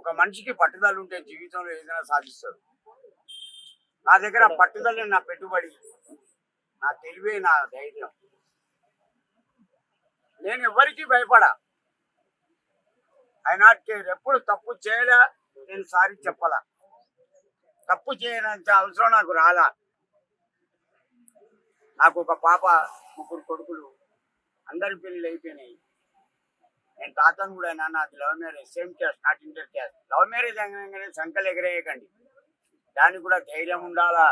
ఒక మనిషికి పట్టుదల ఉంటే జీవితంలో ఏదైనా సాధిస్తాడు. నా దగ్గర పట్టుదల, నా పెట్టుబడి, నా తెలివే, నా ధైర్యం. నేను ఎవరికి భయపడా. I not care. ఎప్పుడు తప్పు చేయలే, నేను సారీ చెప్పలా. తప్పు చేయనంత అవసరం నాకు రాలా. నాకు ఒక పాప, 3 కొడుకులు, అందరి పెళ్ళిళ్ళు అయిపోయినాయి. నేను తాతను కూడా అయినా. నాది love marriage, same caste, not inter caste. Love marriage అనగానే సంకలు ఎగరేయకండి. దానికి కూడా ధైర్యం ఉండాలా,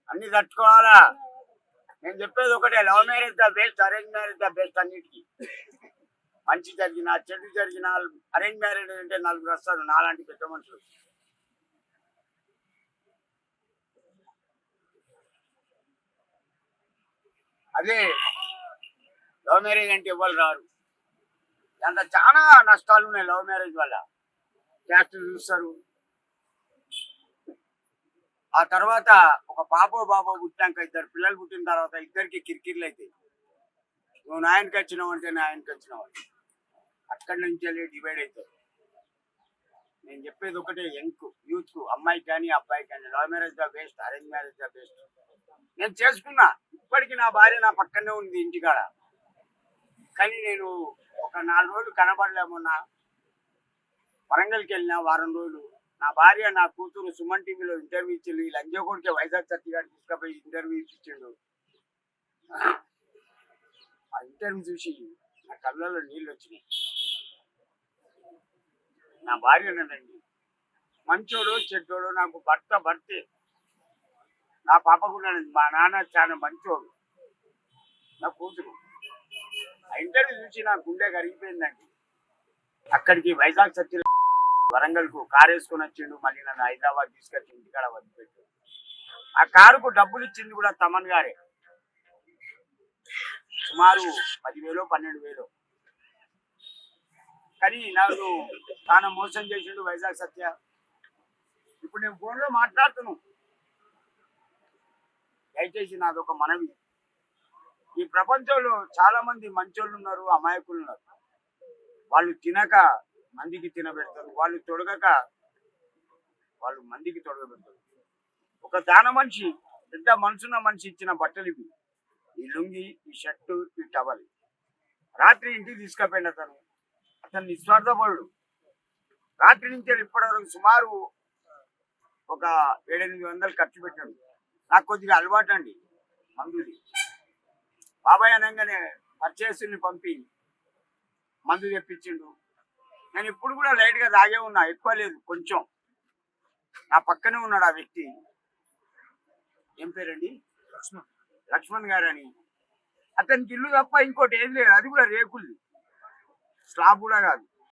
అన్ని తట్టుకోవాలా. నేను చెప్పేది ఒకటే, love marriage the best, arrange marriage the best. అన్నిటికీ మంచి జరిగినా చెడు జరిగినా అరేంజ్ మ్యారేజ్ అంటే 4 వస్తారు, నాలాంటి పెద్ద మనుషులు. అదే లవ్ మ్యారేజ్ అంటే ఎవరు రారు. దాంట్లో చాలా నష్టాలు ఉన్నాయి. లవ్ మ్యారేజ్ వల్ల క్యాస్ట్ చూస్తారు. ఆ తర్వాత ఒక పాపో బాబో పుట్టాక, 2 పిల్లలు పుట్టిన తర్వాత ఇద్దరికి కిరికిర్లు అవుతాయి. నువ్వు నా ఆయనకి వచ్చినావు అంటే నా ఆయనకి వచ్చినావు, అక్కడి నుంచి వెళ్ళి డివైడ్ అవుతారు. నేను చెప్పేది ఒకటే, యూత్ కు, అమ్మాయికి కానీ అబ్బాయికి కానీ, love marriage the best, arrange marriage the best. నేను చేసుకున్నా. ఇప్పటికి నా భార్య నా పక్కనే ఉంది ఇంటికాడ. కానీ నేను ఒక 4 రోజులు కనబడలేమన్నా. వరంగల్కి వెళ్ళినా వారం రోజులు. నా భార్య, నా కూతురు సుమన్ టీవీలో ఇంటర్వ్యూ ఇచ్చిండు. ఈ లంజోకోడికి వైజాగ్ సత్తిగాడు తీసుకుపోయి ఇంటర్వ్యూ ఇచ్చిండు. ఆ ఇంటర్వ్యూ చూసి నా కళ్ళలో నీళ్ళు వచ్చినాయి. నా భార్యనండి, మంచోడు చెడ్డోడు నాకు భర్తే. నా పాప కూడా, మా నాన్న చాలా మంచోడు, నా కూతురు. ఆ ఇంటర్వ్యూ చూసి నా గుండె కరిగిపోయిందండి. అక్కడికి వైజాగ్ సత్తి వరంగల్కు కారు వేసుకొని వచ్చిండు. మళ్ళీ నన్ను హైదరాబాద్ తీసుకొచ్చి ఇంటికాడ వదిలిపెట్టాడు. ఆ కారుకు డబ్బులు ఇచ్చింది కూడా తమన్ గారే. సుమారు 10,000 12,000. కానీ నాకు తాను మోసం చేసిండు వైజాగ్ సత్య. ఇప్పుడు నేను ఫోన్లో మాట్లాడుతున్నాను. దయచేసి నాదొక మనవి, ఈ ప్రపంచంలో చాలా మంది మంచోళ్ళు ఉన్నారు, అమాయకులు ఉన్నారు. వాళ్ళు తినక మందికి తినబెడతారు, వాళ్ళు తొడగక వాళ్ళు మందికి తొడగబెడతారు. ఒక దాన మనిషి, పెద్ద మనసున్న మనిషి ఇచ్చిన బట్టలు ఇవి, ఈ లుంగి, ఈ షర్టు, ఈ టవల్. రాత్రి ఇంటికి తీసుకుపోయిన అతను నిస్వార్థపరుడు. రాత్రి నుంచి ఇప్పటి వరకు సుమారు ఒక 700-800 ఖర్చు పెట్టాడు. నాకు కొద్దిగా అలవాటు అండి మందుది. బాబాయ్ అనగానే పర్చేసుల్ని పంపి మందు తెప్పించిండు. నేను ఇప్పుడు కూడా లైట్గా తాగే ఉన్నా, ఎక్కువ లేదు, కొంచెం. నా పక్కనే ఉన్నాడు ఆ వ్యక్తి. ఏం పేరండి? లక్ష్మణ్ గారు అని. అతనికి ఇల్లు తప్ప ఇంకోటి ఏం లేదు. అది కూడా రేకుల్ది, స్లాబ్ కూడా కాదు.